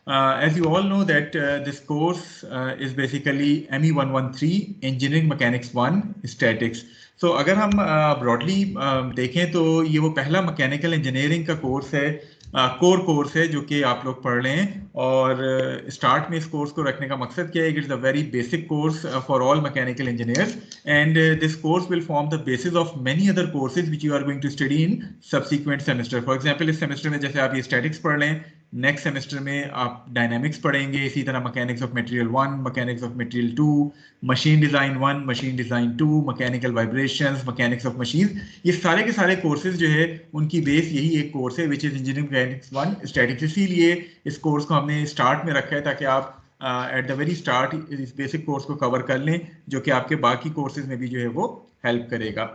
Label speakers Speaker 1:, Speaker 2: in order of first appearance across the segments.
Speaker 1: As you all know that this course is basically ME113 Engineering Mechanics 1 Statics. So अगर हम broadly देखें तो ये वो पहला मैकेनिकल इंजीनियरिंग का कोर्स है, कोर कोर्स है जो कि आप लोग पढ़ रहे हैं। और स्टार्ट में इस कोर्स को रखने का मकसद क्या है? It is a very basic course for all mechanical engineers, and this course will form the basis of many other courses which you are going to study in subsequent semester. For example इस semester में जैसे आप ये statics पढ़ रहे हैं, next semester में आप डायनामिक्स पढ़ेंगे, इसी तरह mechanics of material 1, mechanics of material 2, machine design 1, machine design 2, mechanical vibrations, mechanics of machine. ये सारे के सारे कोर्सेज जो है उनकी बेस यही एक कोर्स है which is engineering mechanics 1 statics. इसीलिए इस कोर्स को हमने स्टार्ट में रखा है ताकि आप एट द वेरी स्टार्ट इस बेसिक कोर्स को कवर कर लें, जो कि आपके बाकी कोर्सेज में भी जो है वो हेल्प करेगा।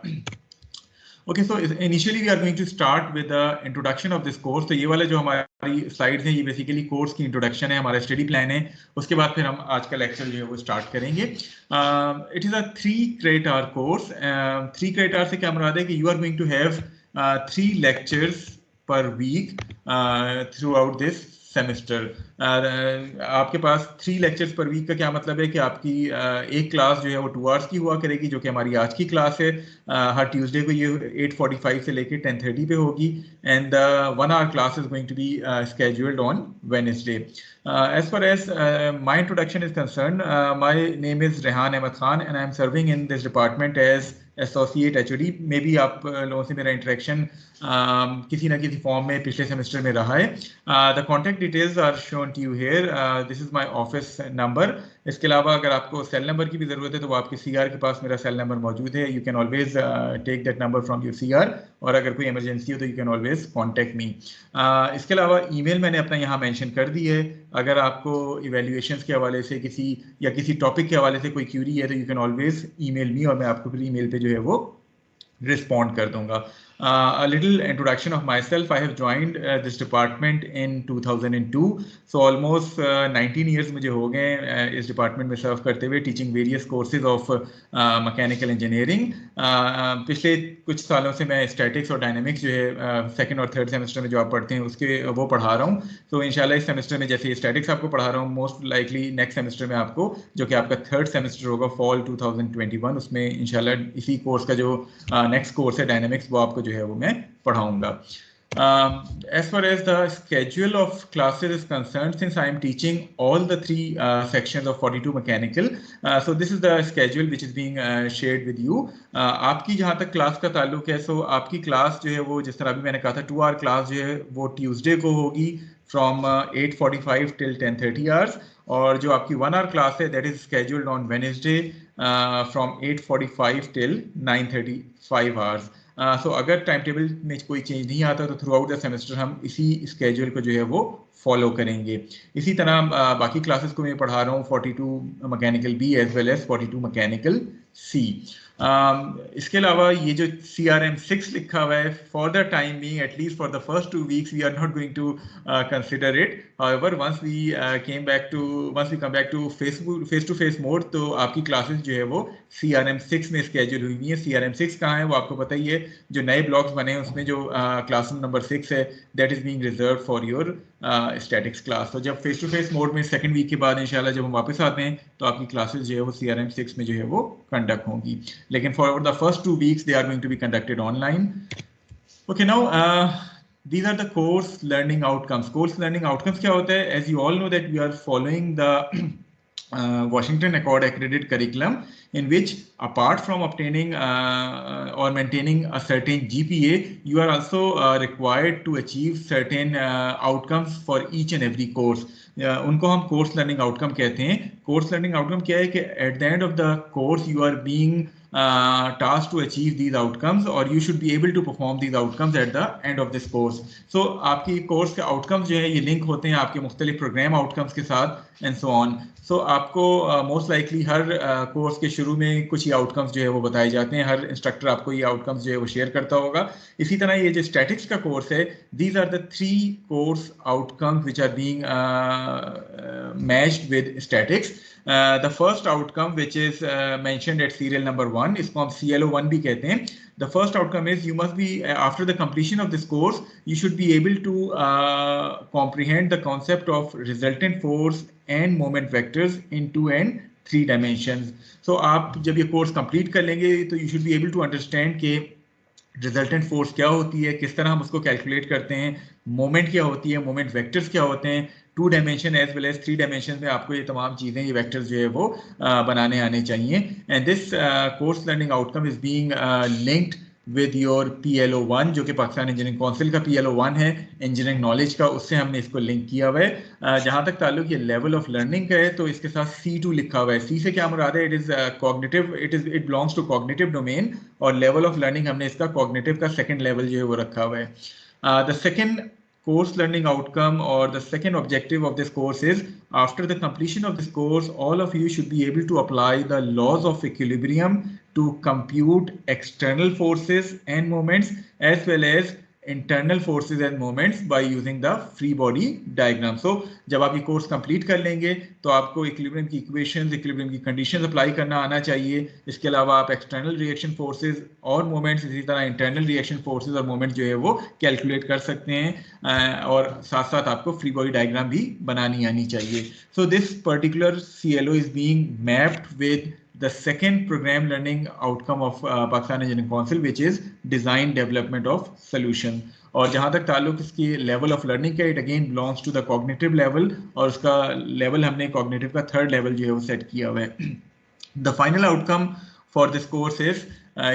Speaker 1: Okay, so initially we are going to start with the introduction of this course. तो ये वाला जो हमारी स्लाइड्स हैं ये बेसिकली कोर्स की इंट्रोडक्शन है, हमारा स्टडी प्लान है। उसके बाद फिर हम आज का लेक्चर जो है वो स्टार्ट करेंगे। It is a 3 credit hour course. 3 credit hour से क्या मुराद है कि you are going to have 3 lectures per week throughout this semester. आपके पास 3 लेक्चर्स पर वीक का क्या मतलब है कि आपकी एक क्लास जो है वो 2 आवर्स की हुआ करेगी, जो कि हमारी आज की क्लास है। हर ट्यूसडे को ये 8:45 से लेके 10:30 पे होगी, and 1 hour class is going to be scheduled on Wednesday. As far as my introduction is concerned, my name is Rehan Ahmed Khan and I am serving in this department as associate HOD। May be आप लोगों से मेरा interaction किसी ना किसी form में पिछले semester में रहा है। The contact details are shown to you here. This is my office number. इसके अलावा अगर आपको सेल नंबर की भी ज़रूरत है तो वो आपके CR के पास मेरा सेल नंबर मौजूद है। You can always take that number from your CR, और अगर कोई इमरजेंसी हो तो you can always contact me. इसके अलावा ईमेल मैंने अपना यहाँ मेंशन कर दी है। अगर आपको इवेल्युएशंस के हवाले से किसी टॉपिक के हवाले से कोई क्यूरी है तो you can always email me, और मैं आपको फिर ईमेल पे जो है वो रिस्पॉन्ड कर दूंगा। A little introduction of myself. I have joined this department in 2002, so almost 19 years मुझे हो गए इस डिपार्टमेंट में सर्व करते हुए, teaching various courses of mechanical engineering. पिछले कुछ सालों से मैं स्टैटिक्स और डायनामिक्स जो है सेकंड और थर्ड सेमेस्टर में जो आप पढ़ते हैं उसके वो पढ़ा रहा हूँ। तो इंशाल्लाह इस सेमेस्टर में जैसे स्टैटिक्स आपको पढ़ा रहा हूँ, मोस्ट लाइकली नेक्स्ट सेमेस्टर में आपको, जो कि आपका थर्ड सेमेस्टर होगा फॉल 2021, उसमें इंशाल्लाह इसी कोर्स का जो नेक्स्ट कोर्स है डायनामिक्स, वो आपको जो है वो मैं पढ़ाऊंगा। As far as the schedule of classes is concerned, since I am teaching all the 3 sections of 42 mechanical, so this is the schedule which is being shared with you. आपकी जहाँ तक क्लास का ताल्लुक है, so आपकी class जो है वो जिस तरह अभी मैंने कहा था 2 आवर क्लास जो है वो ट्यूसडे को होगी फ्रॉम 8:45 till 10:30 hours, और जो आपकी 1 आवर क्लास है that is scheduled on Wednesday from 8:45 till 9:35 hours. सो अगर टाइम टेबल में कोई चेंज नहीं आता तो थ्रू आउट द सेमेस्टर हम इसी स्केड्यूल को जो है वो फॉलो करेंगे। इसी तरह बाकी क्लासेस को मैं पढ़ा रहा हूँ 42 mechanical B as well as 42 mechanical C. इसके अलावा ये जो CRM6 लिखा हुआ है, for the time being at least for the first 2 weeks we are not going to consider it. However once we come back to face to face mode, तो आपकी classes जो है वो CRM6 में स्केड्यूल हुई हुई है। CRM6 कहाँ है वो आपको पता ही है, जो नए ब्लॉक्स बने हैं उसमें जो क्लासरूम नंबर 6 है that is being reserve for your statics class. तो जब फेस टू फेस मोड में सेकंड वीक के बाद इंशाल्लाह जब हम वापस आते हैं तो आपकी क्लासेस जो है वो CRM6 में जो है वो कंडक्ट होंगी, लेकिन for the first 2 weeks they are going to be conducted online. Okay, now these are the course learning outcomes. Course learning outcomes क्या होता है? As you all know that we are following the Washington Accord accredited curriculum, in which apart from obtaining or maintaining a certain GPA, you are also required to achieve certain outcomes for each and every course. उनको हम course learning outcome कहते हैं। Course learning outcome क्या है कि at the end of the course you are being tasked to achieve these outcomes, or you should be able to perform these outcomes at the end of this course. So आपकी course के outcomes जो है ये link होते हैं आपके मुख्तलिफ programme outcomes के साथ एंड सो ऑन। सो आपको मोस्ट लाइकली हर कोर्स के शुरू में कुछ ही आउटकम्स जो है वो बताए जाते हैं, हर इंस्ट्रक्टर आपको ये आउटकम्स जो है वो शेयर करता होगा। इसी तरह ये जो स्टैटिक्स का कोर्स है, these are the 3 course outcomes which are being matched with statics. The first outcome which is mentioned at serial number 1, इसको हम CLO1 भी कहते हैं. The first outcome is you must be, after the completion of this course, you should be able to comprehend the concept of resultant force and moment vectors in 2 and 3 dimensions. So आप जब ये course complete कर लेंगे तो you should be able to understand कि resultant force क्या होती है, किस तरह हम उसको कैलकुलेट करते हैं, मोमेंट क्या होती है, मोमेंट वेक्टर्स क्या होते हैं, 2 dimension as well as 3 dimension में आपको ये तमाम चीज़ें, ये वेक्टर्स जो है वो बनाने आने चाहिए. And this course learning outcome is being linked with your PLO1, जो कि पाकिस्तान इंजीनियरिंग काउंसिल का PLO1 है, इंजीनियरिंग नॉलेज का, उससे हमने इसको लिंक किया हुआ है. जहाँ तक ताल्लुक ये लेवल ऑफ लर्निंग का है तो इसके साथ C2 लिखा हुआ है. C से क्या मुराद है? It is cognitive, it belongs to cognitive domain, और लेवल ऑफ लर्निंग हमने इसका कॉग्निटिव का सेकंड लेवल जो है वो रखा हुआ है. The second course learning outcome or the second objective of this course is, after the completion of this course, all of you should be able to apply the laws of equilibrium to compute external forces and moments as well as internal forces and moments by using the free body diagram. So जब आप ये course complete कर लेंगे तो आपको equilibrium की equations, equilibrium की conditions apply करना आना चाहिए. इसके अलावा आप एक्सटर्नल रिएक्शन फोर्सेस और मोमेंट्स, इसी तरह इंटरनल रिएक्शन फोर्सेस और मोमेंट्स जो है वो कैलकुलेट कर सकते हैं, और साथ साथ आपको फ्री बॉडी डायग्राम भी बनानी आनी चाहिए. So this particular CLO is being mapped with the second program learning outcome of Pakistan Engineering Council, which is design development of solution. और जहाँ तक ताल्लुक इसकी लेवल ऑफ लर्निंग का, it again belongs to the cognitive level, और उसका level हमने cognitive का थर्ड लेवल जो है वो सेट किया हुआ है. The final outcome for this course is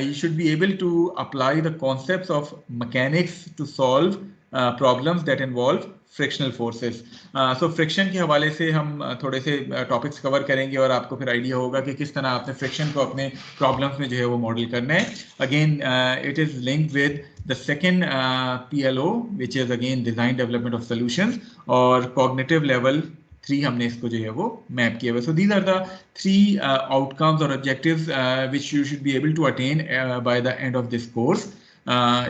Speaker 1: you should be able to apply the concepts of mechanics to solve problems that involve frictional forces. So friction के हवाले से हम थोड़े से टॉपिक्स कवर करेंगे और आपको फिर आइडिया होगा कि किस तरह आपने फ्रिक्शन को अपने प्रॉब्लम्स में जो है वो मॉडल करना है. Again it is linked with the second PLO which is again design development of solutions, और कॉग्निटिव लेवल 3 हमने इसको जो है वो मैप किया हुआ. So these are the 3 outcomes और objectives which you should be able to attain by the end of this course.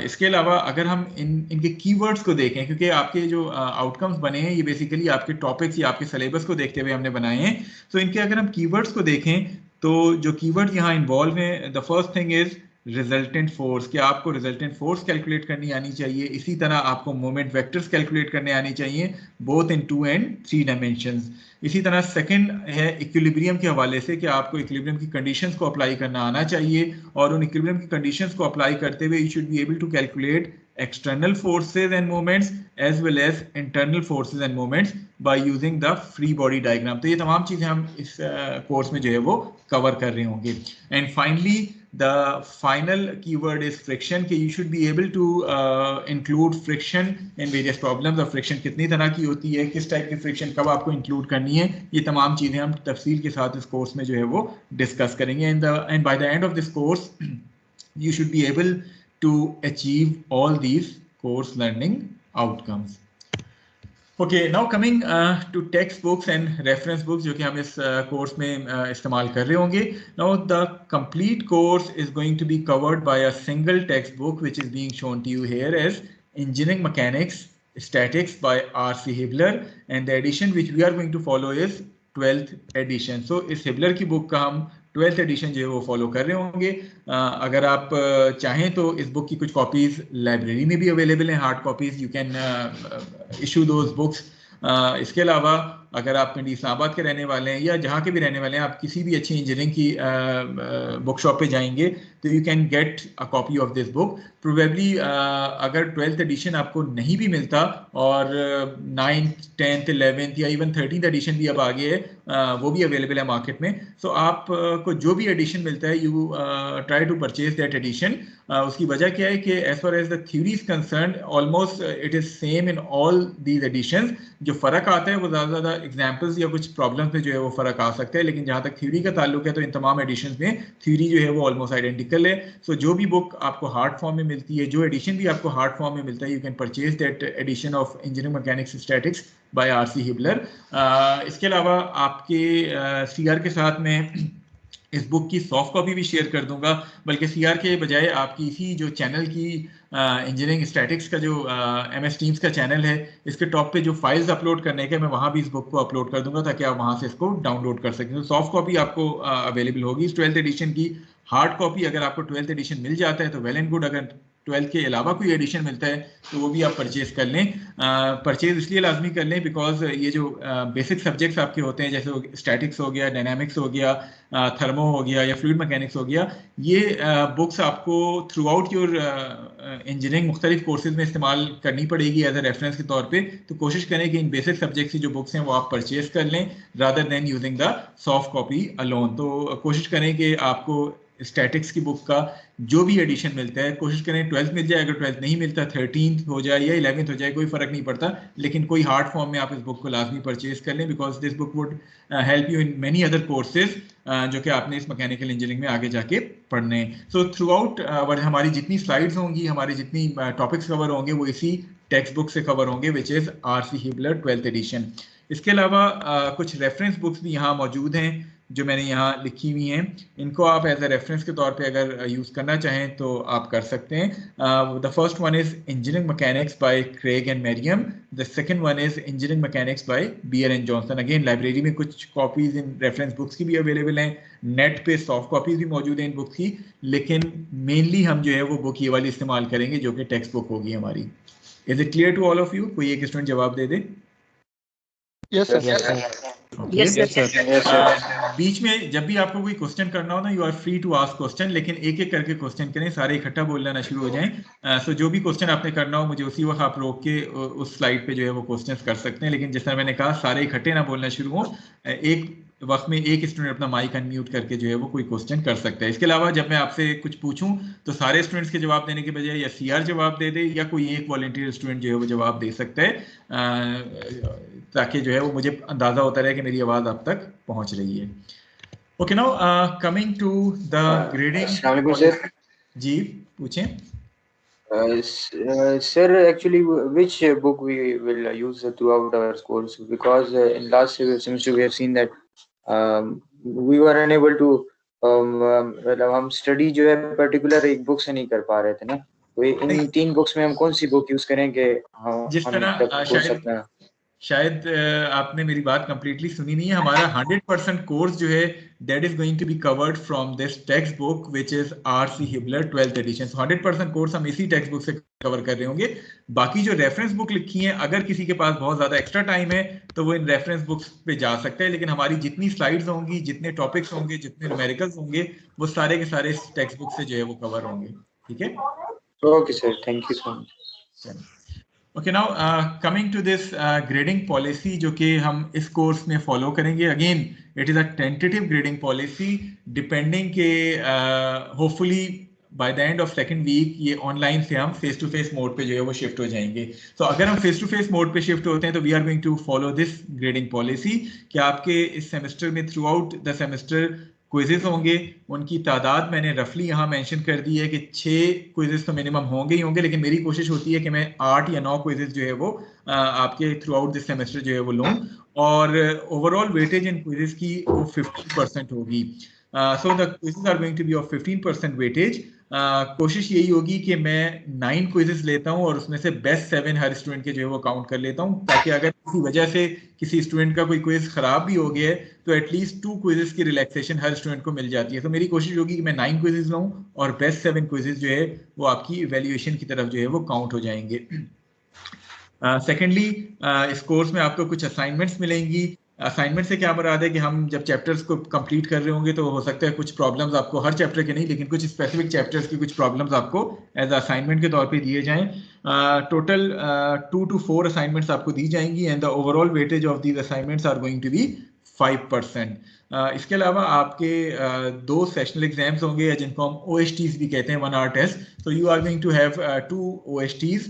Speaker 1: इसके अलावा अगर हम इनके कीवर्ड्स को देखें, क्योंकि आपके जो आउटकम्स बने हैं ये बेसिकली आपके टॉपिक्स या आपके सिलेबस को देखते हुए हमने बनाए हैं. तो इनके अगर हम कीवर्ड्स को देखें तो जो कीवर्ड यहाँ इन्वॉल्व हैं, the first thing is resultant force, कि आपको रिजल्टेंट फोर्स कैलकुलेट करनी आनी चाहिए. इसी तरह आपको मोमेंट वेक्टर्स कैलकुलेट करने आनी चाहिए, बोथ इन 2 and 3 डायमेंशंस. इसी तरह सेकंड है इक्विलिब्रियम के हवाले से, कि आपको इक्विलिब्रियम की कंडीशंस को अप्लाई करना आना चाहिए, और उन इक्विलिब्रियम की कंडीशंस को अप्लाई करते हुए you should be able to calculate external forces and moments as well as internal forces and moments by using the free body diagram. तो ये तमाम चीज़ें हम इस कोर्स में जो है वो कवर कर रहे होंगे. And finally the final keyword is friction, कि you should be able to include friction in various problems. और friction कितनी तरह की होती है, किस टाइप की friction कब आपको include करनी है, ये तमाम चीज़ें हम तफसील के साथ इस कोर्स में जो है वो डिस्कस करेंगे. and by the end of this course you should be able to achieve all these course learning outcomes. Okay, now coming to textbooks and reference books जो कि हम इस कोर्स में इस्तेमाल कर रहे होंगे. Now the complete course is going to be covered by a single textbook which is being shown to you here as Engineering Mechanics Statics by R.C. Hibbeler, and the edition which we are going to follow is 12th edition. So इस Hibbeler की book का हम 12th addition जो है वो follow कर रहे होंगे. अगर आप चाहें तो इस बुक की कुछ कॉपीज़ लाइब्रेरी में भी अवेलेबल हैं, hard copies, you can issue those books. इसके अलावा अगर आप पिंडी इस्लामाबाद के रहने वाले हैं या जहाँ के भी रहने वाले हैं, आप किसी भी अच्छी इंजीनियरिंग की बुक शॉप पे जाएंगे तो you can get a copy of this book. Probably अगर 12th एडिशन आपको नहीं भी मिलता और 9th, 10th, 11th या इवन 13th एडिशन भी अब आ गए है, वो भी अवेलेबल है मार्केट में. सो आपको जो भी एडिशन मिलता है you try to purchase that edition. उसकी वजह क्या है कि as far as the theory is concern almost it is same in all these editions. जो फ़र्क आता है वो ज़्यादा एग्जाम्पल्स या कुछ प्रॉब्लम्स में जो है वो फ़र्क आ सकता है, लेकिन जहाँ तक थ्योरी का ताल्लुक है तो इन तमाम एडिशंस में थ्योरी जो है वो ऑलमोस्ट आइडेंटिकल है. सो जो भी बुक आपको हार्ड फॉर्म में मिलती है, जो एडिशन भी आपको हार्ड फॉर्म में मिलता है, you can purchase that edition of engineering mechanics statics by R.C. Hibbeler. इसके अलावा आपके CR के साथ में इस बुक की सॉफ्ट कॉपी भी शेयर कर दूंगा, बल्कि सीआर के बजाय आपकी इसी जो चैनल की इंजीनियरिंग स्टैटिक्स का जो MS टीम्स का चैनल है, इसके टॉप पे जो फाइल्स अपलोड करने के, मैं वहां भी इस बुक को अपलोड कर दूंगा ताकि आप वहां से इसको डाउनलोड कर सकें। तो सॉफ्ट कॉपी आपको अवेलेबल होगी इस 12th एडिशन की। हार्ड कॉपी अगर आपको 12th एडिशन मिल जाता है तो वेल एंड गुड, अगर 12th के अलावा कोई एडिशन मिलता है तो वो भी आप परचेज कर लें। परचेज इसलिए लाजमी कर लें बिकॉज ये जो बेसिक सब्जेक्ट्स आपके होते हैं, जैसे स्टैटिक्स हो गया, डायनामिक्स हो गया, थर्मो हो गया या फ्लूइड मैकेनिक्स हो गया, ये बुक्स आपको थ्रू आउट योर इंजीनियरिंग मुख्तलिफ कोर्सेज में इस्तेमाल करनी पड़ेगी एज अ रेफरेंस के तौर पे। तो कोशिश करें कि इन बेसिक सब्जेक्ट्स की जो बुक्स हैं वो आप परचेज कर लें rather than using the soft copy alone. तो कोशिश करें कि आपको स्टैटिक्स की बुक का जो भी एडिशन मिलता है, कोशिश करें 12th मिल जाए, अगर 12th नहीं मिलता 13th हो जाए या 11th हो जाए, कोई फर्क नहीं पड़ता, लेकिन कोई हार्ड फॉर्म में आप इस बुक को लाजमी परचेज कर लें because this book would help you in many other courses जो कि आपने इस मैकेनिकल इंजीनियरिंग में आगे जाके पढ़ने हैं। सो थ्रू आउट हमारी जितनी स्लाइड्स होंगी, हमारी जितनी टॉपिक्स कवर होंगे, वो इसी टेक्स्ट बुक से कवर होंगे which is RC Hibbeler 12th edition. इसके अलावा कुछ रेफरेंस बुक्स भी यहाँ मौजूद हैं जो मैंने यहाँ लिखी हुई हैं। इनको आप एज अ रेफरेंस के तौर पे अगर यूज़ करना चाहें तो आप कर सकते हैं। The first one is engineering mechanics by Kraige and Meriam, the second one is engineering mechanics by Beer and Johnston. Again library में कुछ कॉपीज इन रेफरेंस बुक्स की भी अवेलेबल हैं, नेट पे सॉफ्ट कॉपीज भी मौजूद हैं इन बुक्स की, लेकिन मेनली हम जो है वो बुक ये वाली इस्तेमाल करेंगे जो कि टेक्स्ट बुक होगी हमारी। Is it clear to all of you? कोई एक स्टूडेंट जवाब दे दे।
Speaker 2: Yes sir.
Speaker 1: बीच में जब भी आपको कोई क्वेश्चन करना हो ना, you are free to ask question, लेकिन एक एक करके क्वेश्चन करें, सारे इकट्ठा बोलना ना शुरू हो जाएं। सो जो भी क्वेश्चन आपने करना हो मुझे उसी वक्त आप रोक के उस स्लाइड पे जो है वो क्वेश्चंस कर सकते हैं, लेकिन जिस तरह मैंने कहा सारे इकट्ठे ना बोलना शुरू हो। एक वक्त में एक स्टूडेंट अपना माइक अनम्यूट करके जो है वो कोई क्वेश्चन कर सकता है। इसके अलावा जब मैं आपसे कुछ पूछूं तो सारे स्टूडेंट्स के जवाब देने के बजाय या सीआर जवाब दे दे या कोई एक वॉलंटियर स्टूडेंट जो है वो जवाब दे सकता है, ताकि जो है वो मुझे अंदाजा होता रहे कि मेरी आवाज आप तक पहुंच रही है। Okay, now coming to the grading.
Speaker 3: अस्सलाम वालेकुम सर।
Speaker 1: जी पूछें।
Speaker 3: Sir, actually, which book we will use throughout our course? Because in last semester we have seen that we were unable to मतलब हम स्टडी जो है पर्टिकुलर एक book से नहीं कर पा रहे थे ना, तो इन 3 बुक्स में हम कौन सी बुक यूज करें कि
Speaker 1: जिस तरह शायद आपने मेरी बात कंप्लीटली सुनी नहीं है। हमारा 100% कोर्स जो है that is going to be covered from this text book which is RC Hibbeler 12th edition. 100% course हम इसी टेक्स्ट बुक से कवर कर रहे होंगे। बाकी जो रेफरेंस बुक लिखी है, अगर किसी के पास बहुत ज्यादा एक्स्ट्रा टाइम है तो वो इन रेफरेंस बुक्स पे जा सकता है, लेकिन हमारी जितनी स्लाइड्स होंगी, जितने टॉपिक्स होंगे, जितने न्यूमेरिकल्स होंगे, वो सारे के सारे इस टेक्स्ट बुक से जो है वो कवर होंगे। ठीक है,
Speaker 3: okay sir, thank you so much.
Speaker 1: Okay, now coming to this grading policy जो कि हम इस कोर्स में फॉलो करेंगे। Again it is a tentative grading policy, depending के hopefully by the end of second week ये ऑनलाइन से हम फेस टू फेस मोड पे जो है वो शिफ्ट हो जाएंगे। तो अगर हम फेस टू फेस मोड पे शिफ्ट होते हैं तो we are going to follow this grading policy कि आपके इस सेमेस्टर में throughout the semester quizzes होंगे। उनकी तादाद मैंने रफली यहाँ मेंशन कर दी है कि 6 क्विजेस तो मिनिमम होंगे ही होंगे, लेकिन मेरी कोशिश होती है कि मैं 8 या 9 क्विजेस जो है वो आपके थ्रू आउट दिस सेमेस्टर जो है वो लूँ, और ओवरऑल वेटेज इन क्विजेस की वो 15% होगी। So the quizzes are going to be of 15% weightage. कोशिश यही होगी कि मैं 9 क्विजेस लेता हूं और उसमें से बेस्ट 7 हर स्टूडेंट के जो है वो काउंट कर लेता हूं, ताकि अगर किसी वजह से किसी स्टूडेंट का कोई क्विज खराब भी हो गया है तो एटलीस्ट 2 क्विजेस की रिलैक्सेशन हर स्टूडेंट को मिल जाती है। तो मेरी कोशिश होगी कि मैं 9 क्विजेस लूं और बेस्ट 7 क्विजेस जो है वो आपकी इवैल्यूएशन की तरफ जो है वो काउंट हो जाएंगे। सेकेंडली इस कोर्स में आपको कुछ असाइनमेंट्स मिलेंगी। असाइनमेंट से क्या मुराद है कि हम जब चैप्टर्स को कंप्लीट कर रहे होंगे तो हो सकता है कुछ प्रॉब्लम्स आपको, हर चैप्टर के नहीं लेकिन कुछ स्पेसिफिक चैप्टर्स की कुछ प्रॉब्लम्स आपको एज असाइनमेंट के तौर पे दिए जाएं। टोटल 2 to 4 असाइनमेंट्स आपको दी जाएंगी and the overall weightage of these assignments are going to be 5%। इसके अलावा आपके 2 सेशनल एग्जाम्स होंगे या जिनको हम OSTs भी कहते हैं, 1 hour test. So you are going to have 2 OSTs.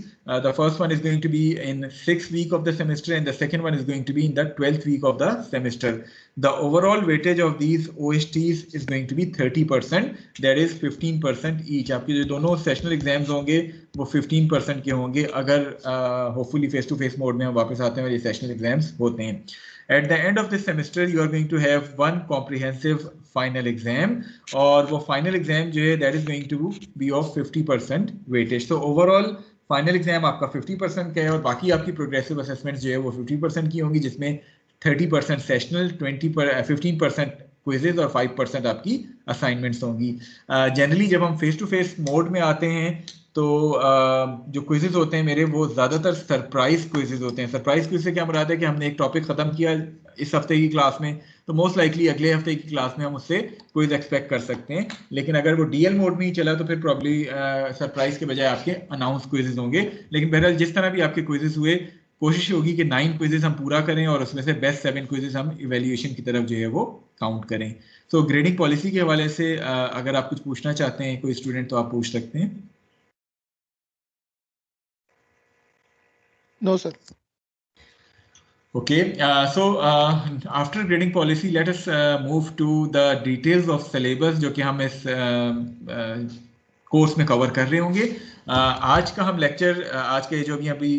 Speaker 1: The first one is going to be in 6th week of the semester and the second one is going to be in the 12th week of the semester. The overall weightage of these OSTs is going to be 30%. That is 15% each. आपके जो दोनों sessional exams होंगे वो 15% के होंगे अगर hopefully face to face mode में हम वापस आते हैं और ये सेशनल एग्जाम्स होते हैं। At the end of this semester, you are going to have one comprehensive final exam, और वो final exam जो है that is going to be of 50% weightage. So overall final exam आपका 50% का है और बाकी आपकी progressive assessments जो है वो 50% की होंगी, जिसमें 30% सेशनल, 15% क्विजेज और 5% आपकी असाइनमेंट्स होंगी. जनरली जब हम फेस टू फेस मोड में आते हैं तो जो क्विजेज होते हैं मेरे वो ज़्यादातर सरप्राइज क्विजेज होते हैं. सरप्राइज क्विज से क्या मुराद है कि हमने एक टॉपिक ख़त्म किया इस हफ्ते की क्लास में, तो मोस्ट लाइकली अगले हफ्ते की क्लास में हम उससे क्विज एक्सपेक्ट कर सकते हैं. लेकिन अगर वो डीएल मोड में ही चला तो फिर प्रॉब्ली सरप्राइज के बजाय आपके अनाउंस क्विजेज होंगे. लेकिन बहरहाल जिस तरह भी आपके क्विजेज हुए, कोशिश होगी कि 9 क्विजेज हम पूरा करें और उसमें से बेस्ट 7 क्विजेज हम इवैल्यूएशन की तरफ जो है वो काउंट करें. सो ग्रेडिंग पॉलिसी के हवाले से अगर आप कुछ पूछना चाहते हैं कोई स्टूडेंट तो आप पूछ सकते हैं.
Speaker 2: No, sir.
Speaker 1: Okay, so after grading policy, let us move to the details of syllabus जो कि हम इस कोर्स में कवर कर रहे होंगे. आज का हम लेक्चर, आज के जो भी अभी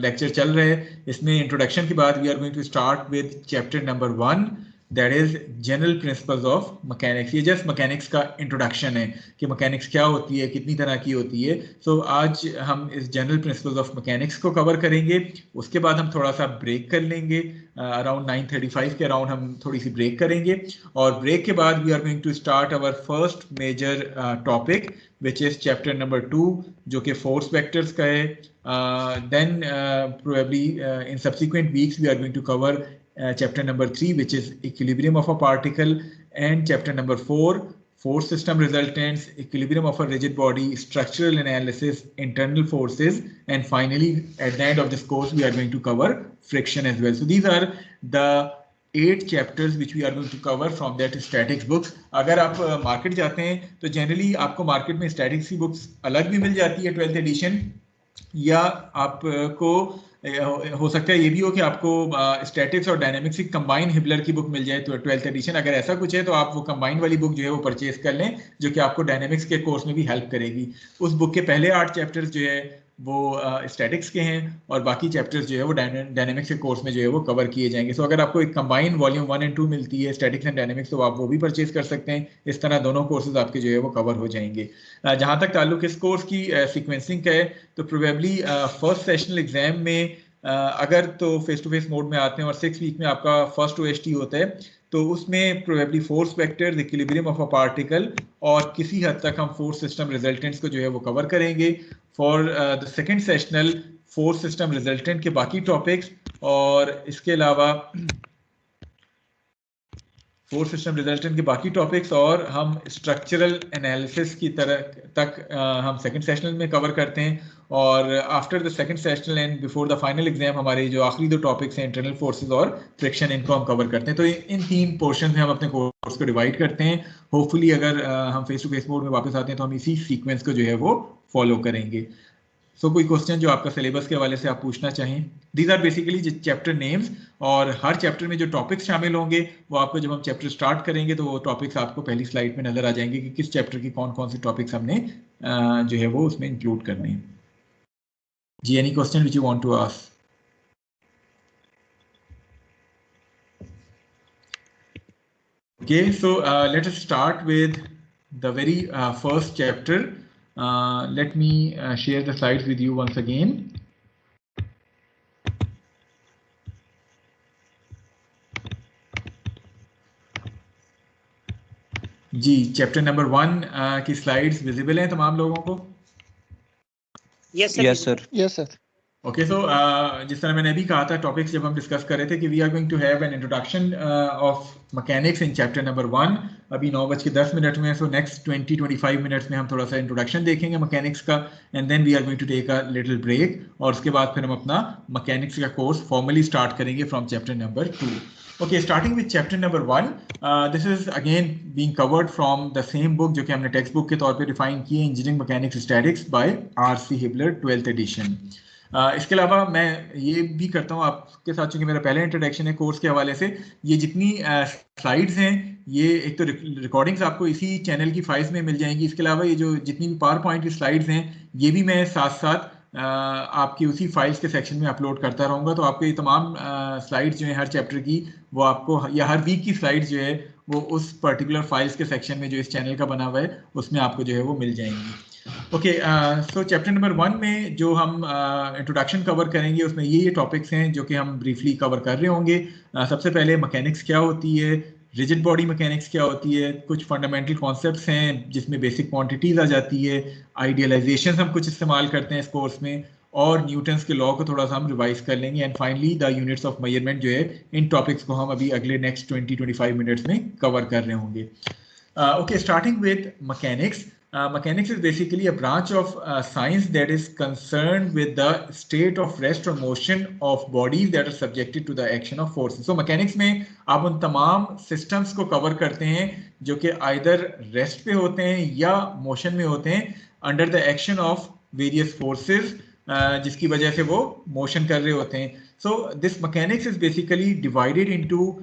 Speaker 1: लेक्चर चल रहे हैं, इसमें इंट्रोडक्शन के बाद we are going to start with chapter number 1, that is general principles of mechanics. ये जस्ट मैकेनिक्स का इंट्रोडक्शन है कि मैकेनिक्स क्या होती है, कितनी तरह की होती है. सो आज हम इस जनरल प्रिंसिपल्स ऑफ मैकेनिक्स को कवर करेंगे. उसके बाद हम थोड़ा सा ब्रेक कर लेंगे, अराउंड 9:35 के अराउंड हम थोड़ी सी ब्रेक करेंगे. और ब्रेक के बाद we are going to start our first major topic which is chapter number 2 जो कि फोर्स वेक्टर्स का है. Then probably in subsequent weeks we are going to cover chapter number 3 which is equilibrium of a particle, and chapter number 4 force system resultants, equilibrium of a rigid body, structural analysis, internal forces, and finally at the end of this course we are going to cover friction as well. So these are the 8 chapters which we are going to cover from that statics books. अगर आप market जाते हैं तो generally आपको market में statics की books अलग भी मिल जाती है 12th एडिशन, या आपको हो सकता है ये भी हो कि आपको स्टैटिक्स और डायनामिक्स की कंबाइन हिबलर की बुक मिल जाए तो 12th एडिशन. अगर ऐसा कुछ है तो आप वो कंबाइन वाली बुक जो है वो परचेज कर लें, जो कि आपको डायनामिक्स के कोर्स में भी हेल्प करेगी. उस बुक के पहले 8 चैप्टर्स जो है वो स्टैटिक्स के हैं और बाकी चैप्टर्स जो है वो डायनामिक्स के कोर्स में जो है वो कवर किए जाएंगे. सो अगर आपको एक कंबाइन वॉल्यूम 1 और 2 मिलती है स्टैटिक्स एंड डायनामिक्स तो आप वो भी परचेज कर सकते हैं. इस तरह दोनों कोर्सेज आपके जो है वो कवर हो जाएंगे. जहाँ तक ताल्लुक इस कोर्स की सीक्वेंसिंग का है तो प्रोबेबली फर्स्ट सेशनल एग्जाम में अगर तो फेस टू फेस मोड में आते हैं और 6 वीक में आपका फर्स्ट ओएसटी होता है तो उसमें probably force vector, equilibrium of a particle और किसी हद तक हम फोर्स सिस्टम रिजल्टेंट्स को जो है वो कवर करेंगे. For the second sessional force system resultant के बाकी टॉपिक्स और इसके अलावा फोर्स सिस्टम रिजल्टेंट के बाकी टॉपिक्स और हम स्ट्रक्चरल एनालिसिस की तरह तक हम सेकंड सेशनल में कवर करते हैं. और after the second sessional and before the final exam हमारे जो आखिरी 2 टॉपिक्स हैं इंटरनल फोर्सेस और फ्रिक्शन, इनको हम कवर करते हैं. तो इन 3 पोर्शन में हम अपने कोर्स को डिवाइड करते हैं. होपफुली अगर हम फेस टू फेस मोड में वापस आते हैं तो हम इसी सीक्वेंस को जो है वो फॉलो करेंगे. सो कोई क्वेश्चन जो आपका सिलेबस के हवाले से आप पूछना चाहें? These are basically chapter names और हर चैप्टर में जो टॉपिक्स शामिल होंगे वो आपको जब हम चैप्टर स्टार्ट करेंगे तो वो टॉपिक्स आपको पहली स्लाइड में नजर आ जाएंगे कि किस चैप्टर की कौन कौन से टॉपिक्स हमने जो है वो उसमें इंक्लूड करने हैं. जी, any question which you want to ask? Okay, so let us start with the very first chapter. Let me share the slides with you once again. जी, चैप्टर नंबर 1 की स्लाइड्स विजिबल हैं तमाम लोगों को?
Speaker 4: Yes sir.
Speaker 2: Yes, sir.
Speaker 1: Okay, so जिस तरह मैंने अभी कहा था टॉपिक्स जब हम डिस्कस कर रहे थे कि we are going to have an introduction of mechanics in chapter number 1. अभी 9:10 में, सो नेक्स्ट 20-25 मिनट्स में हम थोड़ा सा इंट्रोडक्शन देखेंगे मैकेनिक्स का and then we are going to take a little break और उसके बाद फिर हम अपना मैकेनिक्स का कोर्स फॉर्मली स्टार्ट करेंगे from chapter number 2. Okay, starting with chapter number 1, this is again being covered from the same book जो कि हमने टेक्स्ट बुक के तौर पे डिफाइन की है, engineering mechanics statics by R.C. Hibbeler 12th edition. इसके अलावा मैं ये भी करता हूँ आपके साथ, चूंकि मेरा पहला इंट्रोडक्शन है कोर्स के हवाले से, ये जितनी स्लाइड्स हैं ये एक तो रिकॉर्डिंग्स आपको इसी चैनल की फाइल्स में मिल जाएंगी. इसके अलावा ये जो जितनी भी पावर पॉइंट की स्लाइड्स हैं ये भी मैं साथ साथ आपकी उसी फाइल्स के सेक्शन में अपलोड करता रहूँगा, तो आपको ये तमाम स्लाइड्स जो है हर चैप्टर की वो आपको, या हर वीक की स्लाइड्स जो है वो उस पर्टिकुलर फाइल्स के सेक्शन में जो इस चैनल का बना हुआ है उसमें आपको जो है वो मिल जाएंगी। ओके, सो चैप्टर नंबर 1 में जो हम इंट्रोडक्शन कवर करेंगे उसमें ये टॉपिक्स हैं जो कि हम ब्रीफली कवर कर रहे होंगे। सबसे पहले मैकेनिक्स क्या होती है, रिजिड बॉडी मैकेनिक्स क्या होती है, कुछ फंडामेंटल कॉन्सेप्ट्स हैं जिसमें बेसिक क्वांटिटीज आ जाती है, आइडियलाइजेशन हम कुछ इस्तेमाल करते हैं इस कोर्स में, और न्यूटन्स के लॉ को थोड़ा सा हम रिवाइज कर लेंगे, and finally the units of measurement जो है, इन टॉपिक्स को हम अभी अगले नेक्स्ट 20-25 मिनट्स में कवर कर रहे होंगे। Okay, starting with mechanics. Mechanics is basically a branch of science that is concerned with the state of rest or motion of bodies that are subjected to the action of forces. So mechanics में आप उन तमाम systems को cover करते हैं जो कि either rest पे होते हैं या motion में होते हैं under the action of various forces, जिसकी वजह से वो motion कर रहे होते हैं. So this mechanics is basically divided into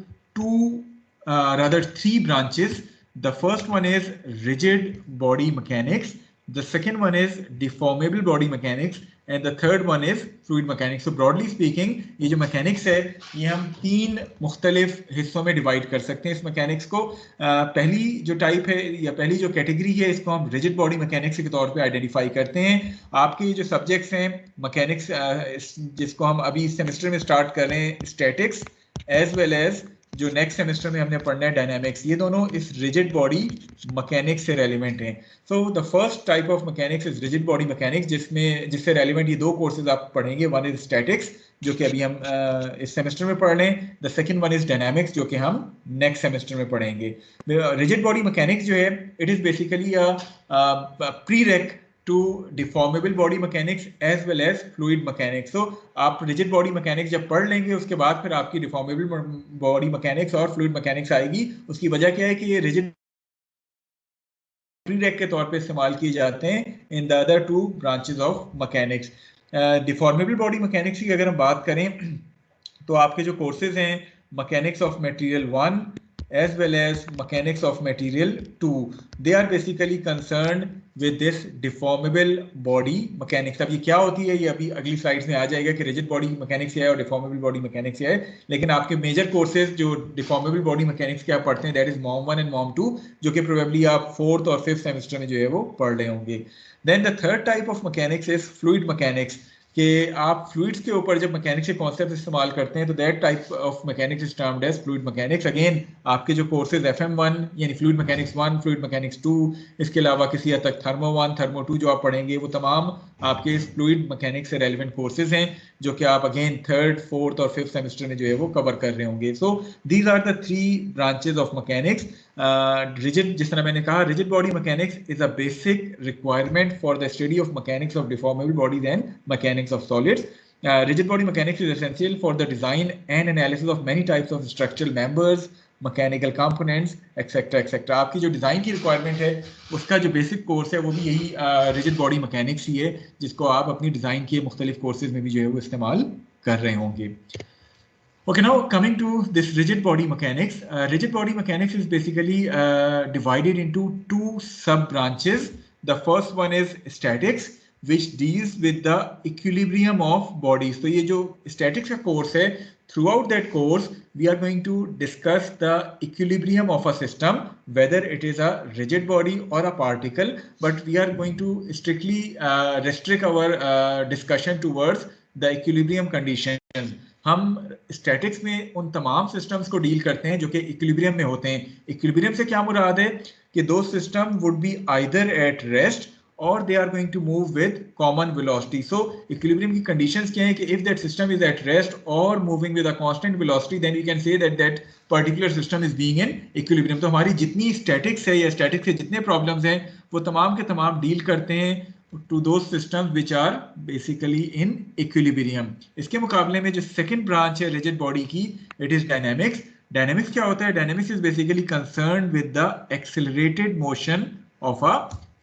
Speaker 1: rather three branches. The first one is rigid body mechanics, the second one is deformable body mechanics, and the third one is fluid mechanics. So broadly speaking, ये जो mechanics है ये हम 3 मुख्तलिफ हिस्सों में divide कर सकते हैं इस mechanics को. पहली जो टाइप है या पहली जो कैटेगरी है इसको हम rigid body mechanics के तौर पे आइडेंटिफाई करते हैं. आपके जो सब्जेक्ट्स हैं mechanics, जिसको हम अभी इस सेमेस्टर में स्टार्ट कर रहे हैं, स्टैटिक्स एज वेल एज जो नेक्स्ट सेमेस्टर में हमने पढ़ना है डायनामिक्स, ये दोनों इस रिजिड बॉडी मैकेनिक्स से रेलिवेंट हैं. So the first type of mechanics is rigid body mechanics, जिससे रेलिवेंट ये 2 कोर्सेज आप पढ़ेंगे. वन इज स्टैटिक्स जो कि अभी हम इस सेमेस्टर में पढ़ रहे हैं, the second one is dynamics जो कि हम नेक्स्ट सेमेस्टर में पढ़ेंगे. रिजिड बॉडी मैकेनिक्स जो है it is basically a prerequisite to deformable body mechanics as well as fluid mechanics. So आप rigid body mechanics जब पढ़ लेंगे उसके बाद फिर आपकी deformable body mechanics और fluid mechanics आएगी. उसकी वजह क्या है कि ये rigid prereq के तौर पे इस्तेमाल किए जाते हैं in the other 2 branches of mechanics. deformable body mechanics की अगर हम बात करें तो आपके जो कोर्सेज हैं mechanics of material 1 as well as mechanics of material 2, they are basically concerned with this deformable body mechanics. अब ये क्या होती है ये अभी अगली स्लाइड्स में आ जाएगा कि rigid body mechanics क्या है और deformable body mechanics क्या है. लेकिन आपके मेजर कोर्सेज जो deformable body mechanics के आप पढ़ते हैं, that is MOM 1 and MOM 2, जो कि probably आप 4th और 5th सेमेस्टर में जो है वो पढ़ रहे होंगे. Then the third type of mechanics is fluid mechanics, कि आप फ्लूइड्स के ऊपर जब मैकेनिक्स के कॉन्सेप्ट इस्तेमाल करते हैं तो that type of mechanics is termed as fluid mechanics. Again आपके जो कोर्सेज FM1 यानी फ्लूइड मैकेनिक्स 1, फ्लूइड मैकेनिक्स 2, इसके अलावा किसी हद तक थर्मो 1, थर्मो 2 जो आप पढ़ेंगे वो तमाम आपके फ्लूइड मैकेनिक्स से रेलिवेंट कोर्सेज हैं जो कि आप अगेन 3rd, 4th और 5th सेमेस्टर में जो है वो कवर कर रहे होंगे. So these are the 3 branches of mechanics. Rigid, जिस तरह मैंने कहा, rigid body mechanics is a basic requirement for the study of mechanics of deformable bodies and mechanics of solids. Rigid body mechanics is essential for the design and analysis of many types of structural members, mechanical components, etc. etc. आपकी जो design की requirement है उसका जो basic course है वो भी यही रिजिड बॉडी मैकेनिक्स ही है, जिसको आप अपनी डिज़ाइन के मुख्तलिफ कोर्सेज में भी जो है वो इस्तेमाल कर रहे होंगे. Okay, now coming to this rigid body mechanics. Rigid body mechanics is basically divided into 2 sub branches. The first one is statics, which deals with the equilibrium of bodies. So ये जो statics का course है, throughout that course we are going to discuss the equilibrium of a system, whether it is a rigid body or a particle, but we are going to strictly restrict our discussion towards the equilibrium conditions. हम statics में उन तमाम systems को deal करते हैं जो कि equilibrium में होते हैं. इक्विलिब्रियम से क्या मुराद है कि दो system would be either at rest और they are going to move with common velocity. So equilibrium की कंडीशंस क्या है कि if that system is at rest और moving with a constant velocity, then we can say that particular system is being in equilibrium. तो हमारी जितनी statics है या स्टैटिक्स से जितने प्रॉब्लम्स हैं वो तमाम के तमाम डील करते हैं to those systems which are basically in equilibrium. इसके मुकाबले में जो second branch है rigid body की, it is dynamics. Dynamics क्या होता है? Dynamics is basically concerned with the accelerated motion of a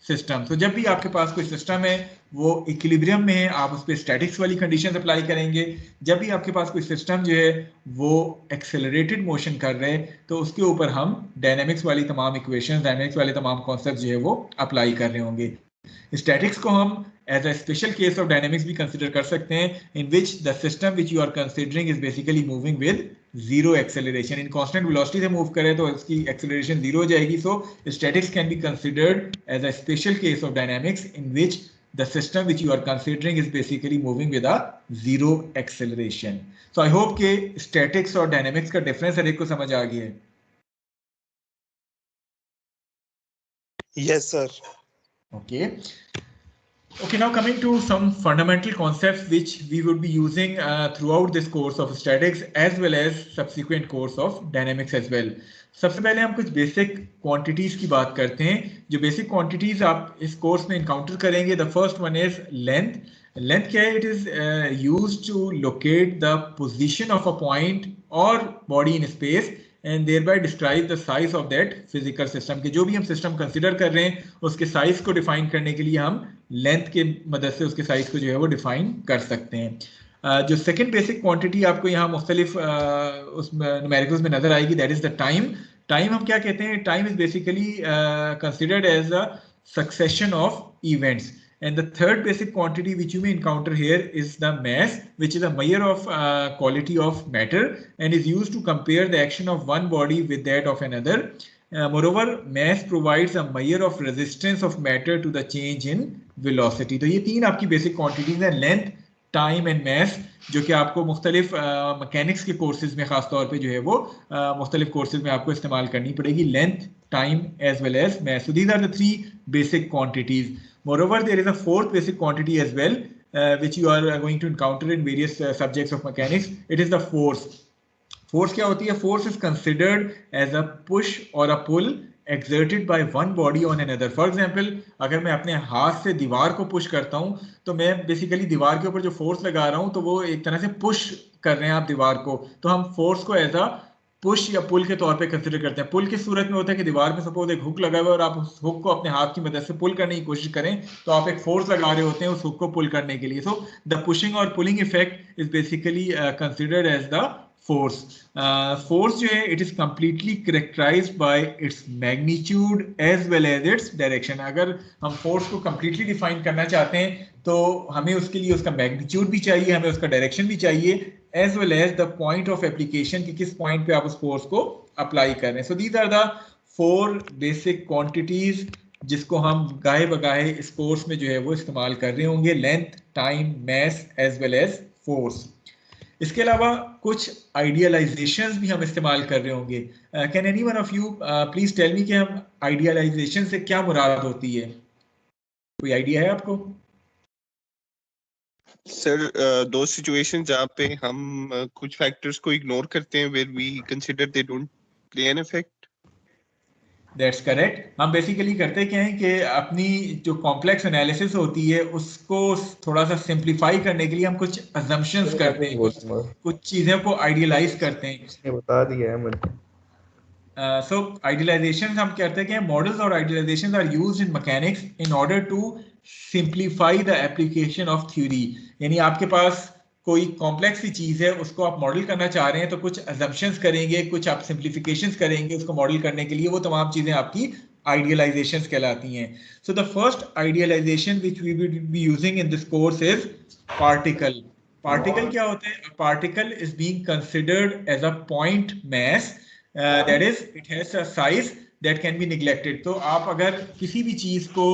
Speaker 1: system. So जब भी आपके पास कोई system है वो equilibrium में है, आप उस पर statics वाली conditions apply करेंगे. जब भी आपके पास कोई system जो है वो accelerated motion कर रहे हैं तो उसके ऊपर हम dynamics वाली तमाम equations, dynamics वाले तमाम concepts जो है वो apply कर रहे होंगे. स्टैटिक्स को हम as a special case of dynamics भी consider कर सकते हैं, in which the system which you are considering is basically moving with zero acceleration. In constant velocity से move करे तो इसकी acceleration zero हो जाएगी. So statics can be considered as a special case of dynamics in which the system which you are considering is basically moving with a zero acceleration. So I hope कि statics और dynamics का difference हर एक को समझ आ गया है.
Speaker 4: Yes, sir.
Speaker 1: Okay. Okay, now coming to some fundamental concepts which we would be using throughout this course of statics as well as subsequent course of dynamics as well. सबसे पहले हम कुछ बेसिक क्वांटिटीज की बात करते हैं. जो basic quantities आप इस कोर्स में इनकाउंटर करेंगे, the first one is length. Length क्या है? It is used to locate the position of a point और body in space and thereby describe the size of that physical system. कि जो भी हम सिस्टम कंसिडर कर रहे हैं उसके साइज को डिफाइन करने के लिए हम लेंथ के मदद से उसके साइज को जो है वो डिफाइन कर सकते हैं. जो सेकंड बेसिक क्वांटिटी आपको यहाँ मुख्तलिफ उस न्यूमेरिकल्स में नजर आएगी, that is the time. Time हम क्या कहते हैं? Time is basically considered as a succession of events. And the third basic quantity which you may encounter here is the mass, which is a measure of quality of matter and is used to compare the action of one body with that of another. Moreover, mass provides a measure of resistance of matter to the change in velocity. तो ये तीन आपकी basic quantities हैं, length, time and mass, जो कि आपको मुख्तलिफ mechanics के कोर्सेज में खास तौर पे जो है वो मुख्तलिफ कोर्सेज में आपको इस्तेमाल करनी पड़ेगी. Length, time as well as mass. So these are the three basic quantities. Moreover, there is a fourth basic quantity as well, which you are going to encounter in various subjects of mechanics. It is the force. Force क्या होती है? Force is considered as a push or a pull exerted by one body on another. For example, अगर मैं अपने हाथ से दीवार को पुश करता हूँ तो मैं बेसिकली दीवार के ऊपर जो फोर्स लगा रहा हूँ तो वो एक तरह से पुश कर रहे हैं आप दीवार को. तो हम फोर्स को एज अ पुश या पुल के तौर पे कंसिडर करते हैं. पुल की सूरत में होता है कि दीवार में सपोज एक हुक लगा हुआ है और आप उस हुक को अपने हाथ की मदद से पुल करने की कोशिश करें तो आप एक फोर्स लगा रहे होते हैं उस हुक को पुल करने के लिए. सो द पुशिंग और pulling effect is basically considered as the force. Force जो है it is completely characterized by its magnitude as well as its direction. अगर हम फोर्स को कंप्लीटली डिफाइन करना चाहते हैं तो हमें उसके लिए उसका मैग्नीट्यूड भी चाहिए, हमें उसका डायरेक्शन भी चाहिए, as well as the point of application कि किस पॉइंट पे आप उस फोर्स को अप्लाई कर रहे हैं. So these are the four basic quantities जिसको हम गाहे बगाहे इस कोर्स में जो है वो इस्तेमाल कर रहे होंगे. Length, time, mass as well as force. इसके अलावा कुछ आइडियलाइजेशंस भी हम इस्तेमाल कर रहे होंगे. Can any one of you please tell me कि हम आइडियलाइजेशन से क्या मुराद होती है? कोई आइडिया है आपको?
Speaker 5: सर दो सिचुएशन जहाँ पे हम कुछ फैक्टर्स को इग्नोर करते हैं where we consider they don't play an effect.
Speaker 1: That's correct. हम बेसिकली करते क्या है कि अपनी जो कॉम्प्लेक्स एनालिसिस होती है उसको थोड़ा सा सिंप्लीफाई करने के लिए हम कुछ अजम्पशंस करते हैं, कुछ चीज़ों को आइडियलाइज करते हैं.
Speaker 2: इसने बता दिया है मुझे.
Speaker 1: So idealizations हम कहते हैं कि models और idealizations are used in mechanics in order to simplify the application of theory. यानी आपके पास कोई कॉम्प्लेक्स सी चीज है उसको आप मॉडल करना चाह रहे हैं तो कुछ assumptions करेंगे, कुछ आप simplifications करेंगे उसको मॉडल करने के लिए. वो तमाम चीजें आपकी idealizations कहलाती हैं. So the first idealization which we will be using in this course is particle. Particle क्या होते हैं? A particle is being considered as a point mass. That is, it has a size that can be neglected. तो आप अगर किसी भी चीज को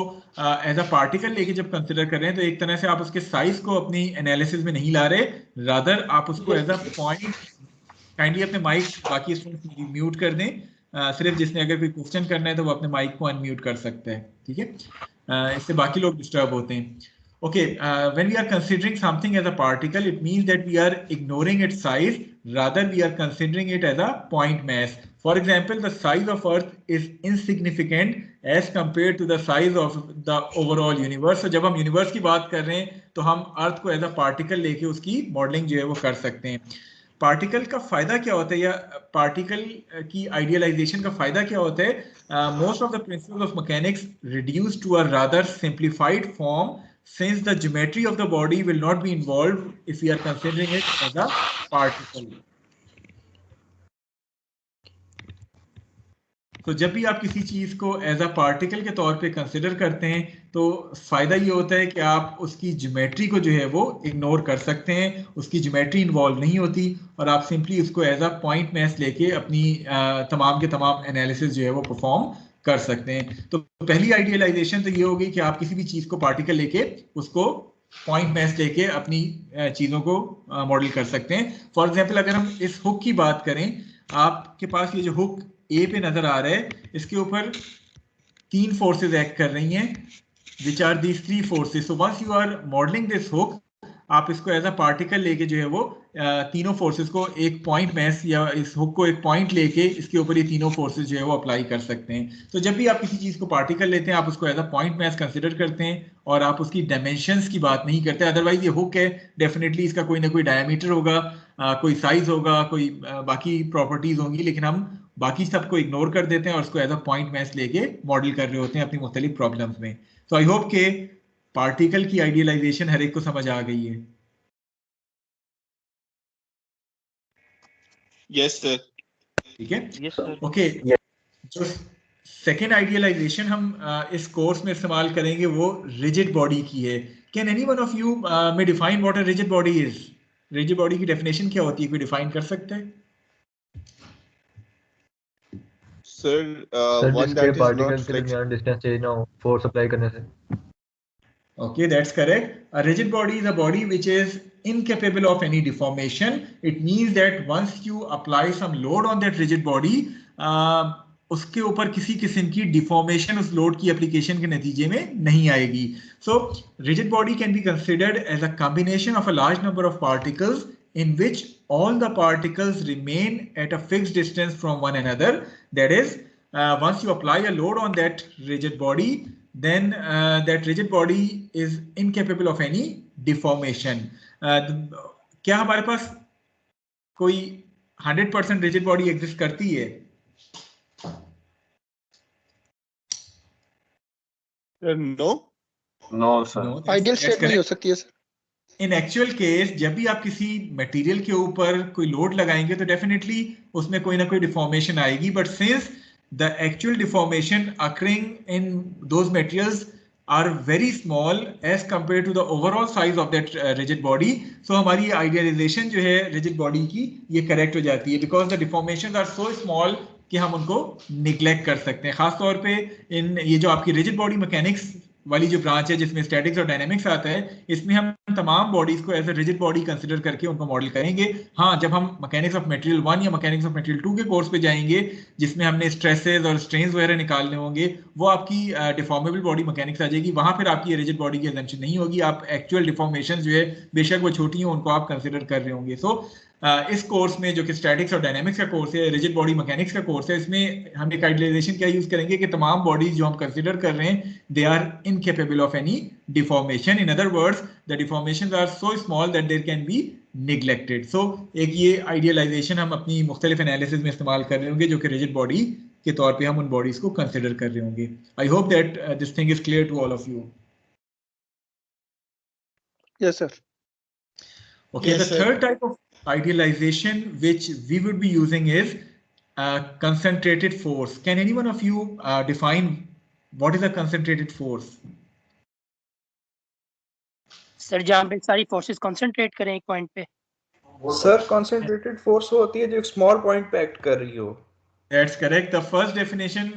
Speaker 1: एज अ पार्टिकल लेके जब कंसिडर कर रहे हैं तो एक तरह से आप उसके साइज को अपनी एनालिसिस में नहीं ला रहे, रादर आप उसको एज अ पॉइंट. काइंडली अपने माइक बाकी स्टूडेंट्स म्यूट कर दें. सिर्फ जिसने अगर कोई क्वेश्चन करना है तो वो अपने माइक को अनम्यूट कर सकता है, ठीक है? इससे बाकी लोग डिस्टर्ब होते हैं. Okay, when we are considering something as a particle, it means that we are ignoring its size, rather we are considering it as a point mass. For example, the size of Earth is insignificant as compared to the size of the overall universe. So जब हम universe की बात कर रहे हैं तो हम Earth को as a particle लेके उसकी modeling जो है वो कर सकते हैं. पार्टिकल का फायदा क्या होता है या पार्टिकल की आइडियलाइजेशन का फायदा क्या होता है? Most of the principles of mechanics reduce to a rather simplified form since the geometry of the body will not be involved if we are considering it as a particle. तो जब भी आप किसी चीज को एज अ पार्टिकल के तौर पे कंसिडर करते हैं तो फायदा ये होता है कि आप उसकी ज्योमेट्री को जो है वो इग्नोर कर सकते हैं, उसकी ज्योमेट्री इन्वॉल्व नहीं होती और आप सिंपली उसको एज अ पॉइंट मैथ लेके अपनी तमाम के तमाम एनालिसिस जो है वो परफॉर्म कर सकते हैं। तो पहली आइडियलाइजेशन तो ये होगी कि आप किसी भी चीज को पार्टिकल लेके उसको पॉइंट मैथ लेके अपनी चीजों को मॉडल कर सकते हैं। फॉर एग्जाम्पल अगर हम इस हुक की बात करें, आपके पास ये जो हुक ए पे नजर आ रहा है, इसके ऊपर 3 फोर्सेस एक्ट कर रही हैं, which are these 3 forces. So once you are modelling this hook, आप इसको एज अ पार्टिकल लेके जो है वो तीनों फोर्सेस को एक पॉइंट मैथ या इस हुक को एक पॉइंट लेके इसके ऊपर ये तीनों फोर्सेस जो है वो अप्लाई कर सकते हैं। तो जब भी आप किसी चीज को पार्टिकल लेते हैं आप उसको as a point mass consider करते हैं और आप उसकी डायमेंशंस की बात नहीं करते। अदरवाइज ये हुक है, डेफिनेटली इसका कोई ना कोई डायमीटर होगा, कोई साइज होगा, कोई बाकी प्रॉपर्टीज होंगी, लेकिन हम बाकी सबको इग्नोर कर देते हैं और उसको एज अ पॉइंट मैथ लेके मॉडल कर रहे होते हैं अपनी मुख्तलिफ प्रॉब्लम्स में। तो आई होप के पार्टिकल की आइडियलाइजेशन हर एक को समझ आ गई है।
Speaker 5: Yes sir.
Speaker 1: ठीक है,
Speaker 4: यस सर।
Speaker 1: ओके। जो सेकेंड आइडियलाइजेशन हम इस कोर्स में इस्तेमाल करेंगे वो रिजिड बॉडी की है। Can any one of you may define what a rigid body is? Rigid body की डेफिनेशन क्या होती है, कोई डिफाइन कर सकते हैं?
Speaker 5: सर वन
Speaker 2: जिसके
Speaker 5: दैट इज नॉट
Speaker 2: पार्टिकल के
Speaker 5: फ्लेक्सिबल।
Speaker 2: दरमियान डिस्टेंस चेंज ना हो फोर्स अप्लाई करने से।
Speaker 1: Okay, that's correct. A rigid body is a body which is incapable of any deformation. It means that once you apply some load on that rigid body, उसके ऊपर किसी किस्म की deformation उस लोड की application के नतीजे में नहीं आएगी। So rigid body can be considered as a combination of a large number of particles in which all the particles remain at a fixed distance from one another. That is, once you apply a load on that rigid body, then that rigid body is incapable of any deformation. क्या हमारे पास कोई 100% rigid body exist करती है?
Speaker 5: No
Speaker 6: no sir.
Speaker 1: No,
Speaker 2: ideal
Speaker 1: that's
Speaker 2: state नहीं हो
Speaker 1: correct.
Speaker 2: सकती है sir.
Speaker 1: इन actual case जब भी आप किसी मटेरियल के ऊपर कोई लोड लगाएंगे तो डेफिनेटली उसमें कोई ना कोई डिफॉर्मेशन आएगी, but since the actual deformation occurring in those materials are very small as compare to the overall size of that rigid body, so हमारी आइडियलाइजेशन जो है रिजिड बॉडी की ये करेक्ट हो जाती है, because the deformation are so small कि हम उनको निग्लेक्ट कर सकते हैं। खासतौर पे इन ये जो आपकी रिजिड बॉडी मैकेनिक्स वाली जो ब्रांच है जिसमें स्टैटिक्स और डायनेमिक्स आता है, इसमें हम तमाम बॉडीज को as a rigid body consider करके उनको मॉडल करेंगे। हाँ, जब हम मैकेनिक्स ऑफ मटेरियल 1 या मैकेनिक्स ऑफ मटेरियल 2 के कोर्स पे जाएंगे जिसमें हमने स्ट्रेसेस और स्ट्रेन्स वगैरह निकालने होंगे, वो आपकी डिफॉर्मेबल बॉडी मैकेनिक्स आ जाएगी। वहां फिर आपकी रिजिड बॉडी की अजम्पशन नहीं होगी, आप एक्चुअल डिफॉर्मेशन जो है बेशक वो छोटी हो उनको आप कंसिडर कर रहे होंगे। सो इस कोर्स में जो कि स्टैटिक्स और डायनेमिक्स का कोर्स है, रिजिड बॉडी मैकेनिक्स का कोर्स है, इसमें हम एक आइडियलाइजेशन क्या यूज करेंगे कि तमाम बॉडीज जो हम कंसिडर कर रहे हैं they are incapable of any deformation. In other words the deformations are so small that there can be neglected. So एक ये आइडियलाइजेशन हम अपनी मुख्तलिफ एनालिसिस में इस्तेमाल कर रहे होंगे जो कि रिजिड बॉडी के तौर पे हम उन बॉडीज को कंसिडर कर रहे होंगे। I hope that this thing is clear to all of you.
Speaker 2: Yes sir.
Speaker 1: Okay,
Speaker 5: Yes,
Speaker 1: the
Speaker 5: sir.
Speaker 1: third type of idealization which we would be using is concentrated force. Can any one of you define what is a concentrated force?
Speaker 4: Sir जहाँ पे सारी forces concentrate करें एक point पे।
Speaker 7: Sir concentrated force होती है जो एक स्मॉल पॉइंट पे एक्ट कर रही हो।
Speaker 1: That's correct. The first definition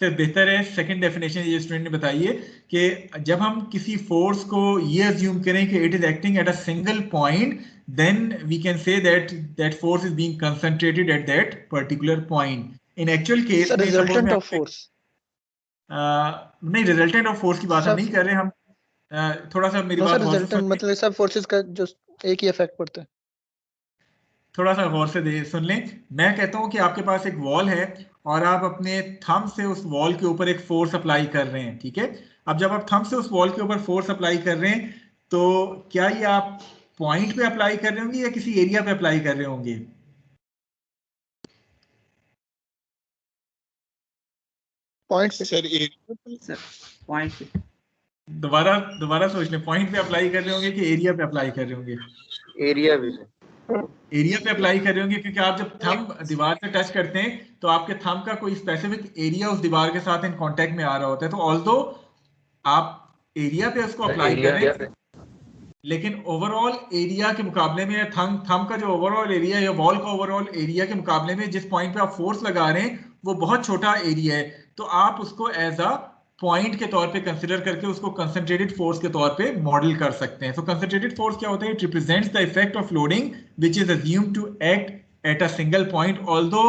Speaker 1: से बेहतर है सेकंड डेफिनेशन ये स्टूडेंट ने बताई है कि जब हम किसी फोर्स को ये अज्यूम करें कि it is acting at a single point, then we can say that force is being concentrated at that particular point. In actual case
Speaker 2: sir resultant of force.
Speaker 1: नहीं, रिजल्टेंट ऑफ फोर्स की बात हम नहीं कर रहे, हम थोड़ा सा मेरी बात
Speaker 2: सर
Speaker 1: गौर से
Speaker 2: रिजल्टेंट
Speaker 1: सुनिए।
Speaker 2: मतलब सब फोर्सेस का जो एक ही इफेक्ट पड़ता है।
Speaker 1: थोड़ा सा गौर से सुन लें। मैं कहता हूं कि आपके पास एक वॉल है और आप अपने थंब से उस वॉल के ऊपर एक फोर्स अप्लाई कर रहे हैं, ठीक है। अब जब आप थंब से उस वॉल के ऊपर फोर्स अप्लाई कर रहे हैं तो क्या ये आप पॉइंट पे अप्लाई कर रहे होंगे या किसी एरिया पे अप्लाई कर रहे होंगे?
Speaker 2: पॉइंट पे
Speaker 5: सर
Speaker 8: पॉइंट पे।
Speaker 1: दोबारा सोच लें, पॉइंट पे अप्लाई कर रहे होंगे कि एरिया पे अप्लाई कर रहे होंगे?
Speaker 3: एरिया भी।
Speaker 1: एरिया पे अप्लाई कर रहे होंगे, क्योंकि आप जब थंब दीवार से टच करते हैं तो आपके थंब का कोई स्पेसिफिक एरिया उस दीवार के साथ इन कांटेक्ट में आ रहा होता है। तो ऑल्दो आप एरिया पे उसको अप्लाई कर रहे हैं, लेकिन ओवरऑल एरिया के मुकाबले में थंब का जो ओवरऑल एरिया या वॉल का ओवरऑल एरिया के मुकाबले में जिस पॉइंट पे आप फोर्स लगा रहे हैं वो बहुत छोटा एरिया है। तो आप उसको एज अ पॉइंट के तौर पे कंसिडर करके उसको कंसंट्रेटेड फोर्स के तौर पे मॉडल कर सकते हैं। तो कंसंट्रेटेड फोर्स क्या होता है? It represents the effect of loading which is assumed to act at a single point. Although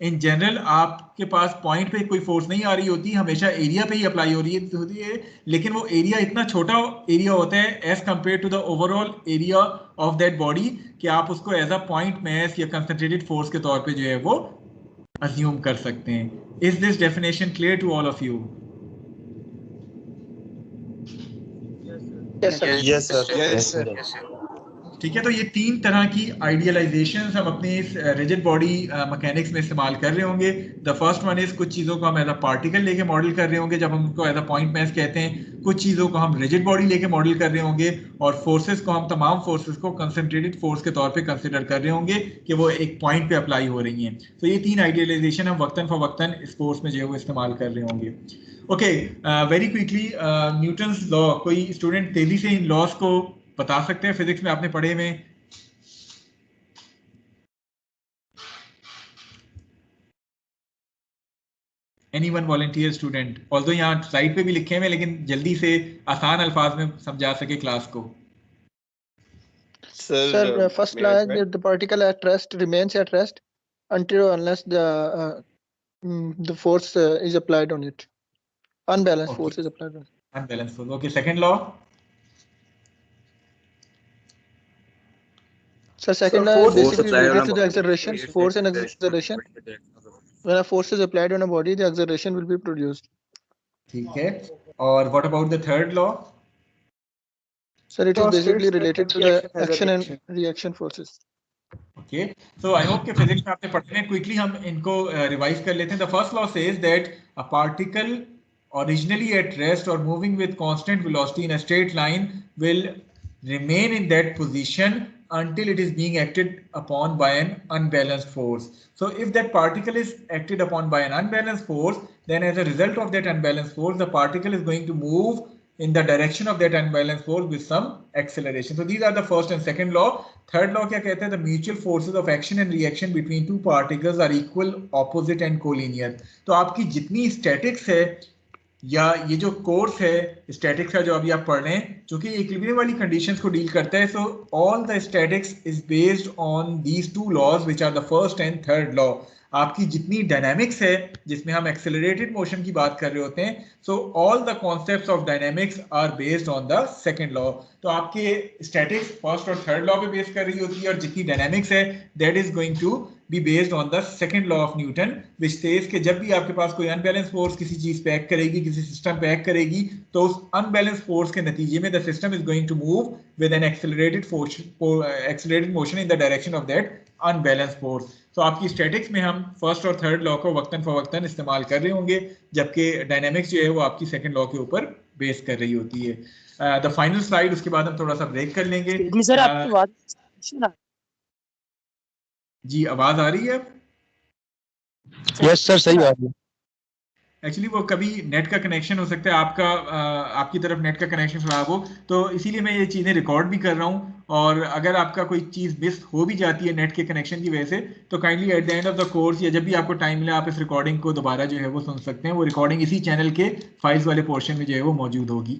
Speaker 1: in general आपके पास पॉइंट पे कोई फोर्स नहीं आ रही होती, हमेशा एरिया पे ही अप्लाई हो रही है, लेकिन वो एरिया इतना छोटा एरिया होता है as compare to the overall area of that body कि आप उसको एज अ पॉइंट मैस या कंसंट्रेटेड फोर्स के तौर पे जो है वो अज्यूम कर सकते हैं। Is this definition clear to all of you?
Speaker 2: Yes, sir.
Speaker 6: Yes, sir.
Speaker 5: Yes,
Speaker 6: Yes, sir.
Speaker 1: ठीक है, तो ये तीन तरह की आइडियलाइजेशंस हम अपनी इस रिजिड बॉडी मैकेनिक्स में इस्तेमाल कर रहे होंगे। द फर्स्ट वन इज कुछ चीज़ों को हम एज अ पार्टिकल लेके मॉडल कर रहे होंगे जब हम उनको एज अ पॉइंट मैस कहते हैं। कुछ चीज़ों को हम रिजिड बॉडी लेके मॉडल कर रहे होंगे, और फोर्सेस को हम तमाम फोर्सेस को कंसंट्रेटेड फोर्स के तौर पे कंसिडर कर रहे होंगे कि वो एक पॉइंट पे अप्लाई हो रही हैं। तो ये तीन आइडियलाइजेशन हम वक्तन फवक्तन इस कोर्स में जो है वो इस्तेमाल कर रहे होंगे। Okay, very quickly Newton's law, कोई स्टूडेंट तेजी से इन लॉस को बता सकते हैं? फिजिक्स में आपने पढ़े हुए? Anyone volunteer student? Although यहाँ स्लाइड पे भी लिखे हुए, लेकिन जल्दी से आसान अल्फाज में समझा सके क्लास को।
Speaker 2: Sir, first law is that the particle at rest remains at rest until or unless the force is applied on it. Unbalanced
Speaker 1: Okay.
Speaker 2: force is applied on it.
Speaker 1: Unbalanced force. Okay, second law.
Speaker 2: So second
Speaker 7: Sir,
Speaker 2: law is
Speaker 7: force
Speaker 2: basically
Speaker 6: applied on
Speaker 2: related
Speaker 6: a
Speaker 2: to the
Speaker 6: body.
Speaker 2: acceleration, force and acceleration. When a force is applied on a body, the acceleration will be produced.
Speaker 1: ठीक है, और what about the third law?
Speaker 2: Sir, it is
Speaker 7: So
Speaker 2: basically
Speaker 7: states that
Speaker 2: related to
Speaker 7: reaction
Speaker 2: the
Speaker 7: has a
Speaker 2: action and
Speaker 7: reaction.
Speaker 2: reaction forces.
Speaker 1: Okay, so I hope कि physics में आपने पढ़े हैं। Quickly हम इनको revise कर लेते हैं। The first law says that a particle originally at rest or moving with constant velocity in a straight line will remain in that position until it is being acted upon by an unbalanced force. So if that particle is acted upon by an unbalanced force, then as a result of that unbalanced force, the particle is going to move in the direction of that unbalanced force with some acceleration. So these are the first and second law. Third law क्या कहता है? The mutual forces of action and reaction between two particles are equal, opposite and collinear. तो आपकी जितनी statics है या ये जो कोर्स है स्टैटिक्स का जो अभी आप पढ़ रहे हैं, चूंकि इक्विलिब्रियम वाली कंडीशंस को डील करता है, so all the statics is based on these two laws which are the first and third law. आपकी जितनी डायनामिक्स है जिसमें हम एक्सेलरेटेड मोशन की बात कर रहे होते हैं, so all the concepts of dynamics are based on the second law. तो आपके स्टैटिक्स फर्स्ट और थर्ड लॉ पे बेस कर रही होती है, और जितनी डायनामिक्स है that is going to be based on the second law of Newton, which says कि जब भी आपके पास कोई अनबैलेंस फोर्स किसी चीज पे एक्ट करेगी, किसी सिस्टम पे एक्ट करेगी, तो उस अनबैलेंस फोर्स के नतीजे में the system is going to move with an accelerated motion in the direction of that unbalance force. तो आपकी स्टैटिक्स में हम फर्स्ट और थर्ड लॉ को वक्तन फवक्तन इस्तेमाल कर रहे होंगे, जबकि डायनामिक्स जो है वो आपकी सेकंड लॉ के ऊपर बेस कर रही होती है। द फाइनल स्लाइड, उसके बाद हम थोड़ा सा ब्रेक कर लेंगे।
Speaker 4: सर आपकी आवाज
Speaker 1: जी आवाज आ रही है?
Speaker 6: Yes, sir. सही बात है।
Speaker 1: एक्चुअली वो कभी नेट का कनेक्शन हो सकता है, आपकी तरफ नेट का कनेक्शन खराब हो, तो इसीलिए मैं ये चीज़ें रिकॉर्ड भी कर रहा हूँ। और अगर आपका कोई चीज़ मिस हो भी जाती है नेट के कनेक्शन की वजह से, तो kindly eight the end of the course या जब भी आपको टाइम मिले आप इस रिकॉर्डिंग को दोबारा जो है वो सुन सकते हैं। वो रिकॉर्डिंग इसी चैनल के फाइल्स वाले पोर्शन में जो है वो मौजूद होगी।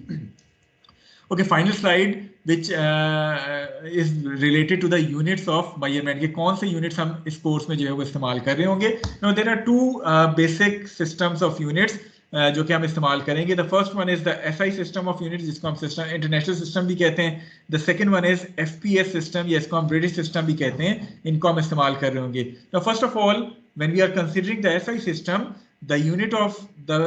Speaker 1: Okay, final slide which is related to the units of measurement, कि कौन से units हम इस कोर्स में जो है वो इस्तेमाल कर रहे होंगे। Now there are two basic systems of units जो कि हम इस्तेमाल करेंगे। The first one is the SI system of units, जिसको हम सिस्टम इंटरनेशनल सिस्टम भी कहते हैं। The second one is FPS system, या इसको हम ब्रिटिश सिस्टम भी कहते हैं। इनको हम इस्तेमाल कर रहे होंगे। Now first of all, when we are considering the SI system, the unit of the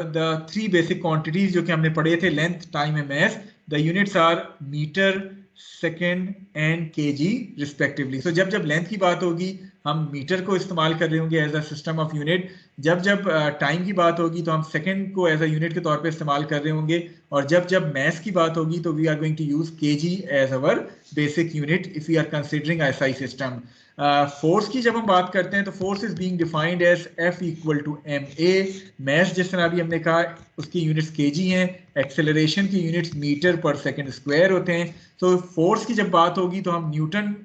Speaker 1: three basic quantities जो कि हमने पढ़े थे, length, time and mass, the units are meter, second and KG respectively. So जब जब length की बात होगी हम मीटर को इस्तेमाल कर रहे होंगे as a system of unit, जब जब टाइम की बात होगी तो हम सेकेंड को एज अ यूनिट के तौर पे इस्तेमाल कर रहे होंगे, और जब जब मैथ की बात होगी तो we are going to use kg as our basic unit if we are considering SI system. Force की जब हम बात करते हैं तो force is being defined as F equal to ma। Mass जिस तरह अभी हमने कहा उसकी यूनिट्स केजी हैं, एक्सेलरेशन की units metre per second square होते हैं। तो फोर्स की जब बात होगी तो हम न्यूटन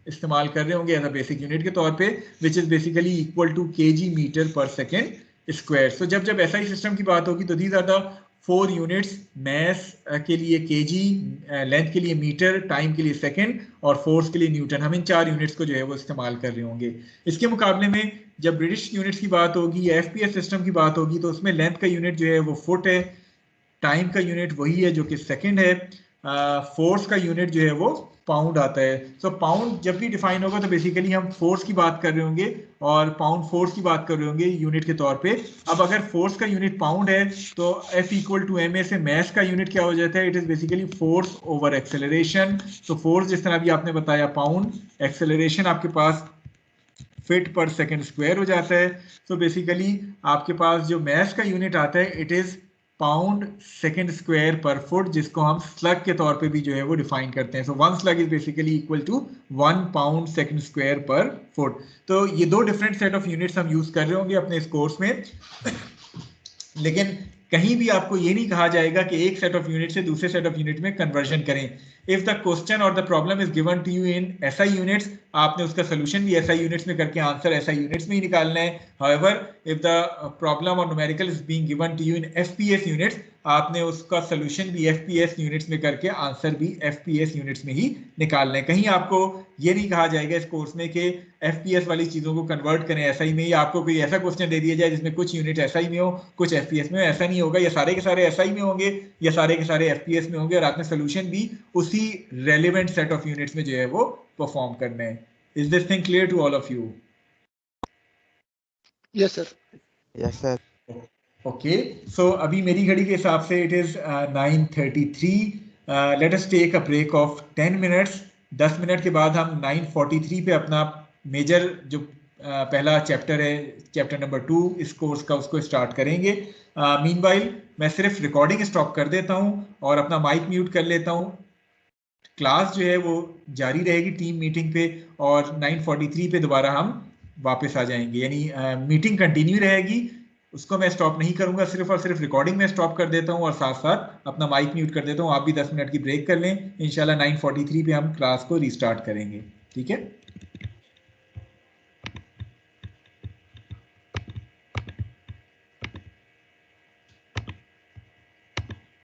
Speaker 1: इस्तेमाल कर रहे होंगे एज अ बेसिक यूनिट के तौर पे, which is basically equal to kg metre per second square. So जब जब एसआई सिस्टम की बात होगी तो these are the 4 units, mass के लिए केजी, लेंथ के लिए मीटर, टाइम के लिए सेकंड और फोर्स के लिए न्यूटन। हम इन 4 यूनिट्स को जो है वो इस्तेमाल कर रहे होंगे। इसके मुकाबले में जब ब्रिटिश यूनिट्स की बात होगी या एफपीएस सिस्टम की बात होगी तो उसमें लेंथ का यूनिट जो है वो फुट है, टाइम का यूनिट वही है जो कि सेकंड है, फोर्स का यूनिट जो है वो पाउंड आता है। सो पाउंड जब भी डिफाइन होगा तो बेसिकली हम फोर्स की बात कर रहे होंगे और पाउंड फोर्स की बात कर रहे होंगे यूनिट के तौर पे। अब अगर फोर्स का यूनिट पाउंड है तो F इक्वल टू ma से मैस का यूनिट क्या हो जाता है, it is basically force over acceleration. तो फोर्स जिस तरह भी आपने बताया पाउंड, एक्सेलरेशन आपके पास फीट पर सेकेंड स्क्वायर हो जाता है। सो बेसिकली आपके पास जो मैस का यूनिट आता है it is pound second square per foot, जिसको हम स्लग के तौर पे भी जो है वो डिफाइन करते हैं। So 1 slug is basically equal to 1 pound second square per foot. तो ये 2 डिफरेंट सेट ऑफ यूनिट्स हम यूज कर रहे होंगे अपने इस कोर्स में, लेकिन कहीं भी आपको ये नहीं कहा जाएगा कि एक सेट ऑफ यूनिट से दूसरे सेट ऑफ यूनिट में कन्वर्जन करें। इफ द क्वेश्चन और the problem is given to you in SI units, आपने उसका सोल्यूशन भी एसआई यूनिट्स में करके आंसर एसआई यूनिट्स में ही निकालना है। हाउएवर इफ द प्रॉब्लम और numerical is being given to you in FPS units, आपने उसका सोल्यूशन भी एफपीएस यूनिट्स में करके आंसर भी एफपीएस यूनिट्स में ही निकालना है। कहीं आपको ये नहीं कहा जाएगा इस कोर्स में कि एफपीएस वाली चीजों को कन्वर्ट करें एसआई में, या आपको कोई ऐसा क्वेश्चन दे दिया जाए जिसमें कुछ यूनिट एसआई में हो कुछ एफपीएस में। ऐसा नहीं होगा, ये सारे के सारे एसआई में होंगे या सारे के सारे एफपीएस में होंगे और आपने सोल्यूशन भी उसी रेलेवेंट सेट ऑफ यूनिट्स में जो है वो परफॉर्म करना है। Is this thing clear to all of you?
Speaker 2: Yes, sir.
Speaker 6: Yes, sir.
Speaker 1: Okay, so अभी मेरी घड़ी के हिसाब से it is 9:33। Let us take a break of 10 minutes. 10 minute के बाद हम 9:43 पे अपना मेजर जो पहला चैप्टर है, चैप्टर नंबर 2 इस कोर्स का, उसको स्टार्ट करेंगे। मीनवाइल मैं सिर्फ रिकॉर्डिंग स्टॉप कर देता हूँ और अपना माइक म्यूट कर लेता हूँ। क्लास जो है वो जारी रहेगी टीम मीटिंग पे, और 9:43 पे दोबारा हम वापस आ जाएंगे, यानी मीटिंग कंटिन्यू रहेगी, उसको मैं स्टॉप नहीं करूंगा, सिर्फ और सिर्फ रिकॉर्डिंग में स्टॉप कर देता हूं और साथ साथ अपना माइक म्यूट कर देता हूं। आप भी 10 मिनट की ब्रेक कर लें, इंशाल्लाह 9:43 पे हम क्लास को रीस्टार्ट करेंगे। ठीक है।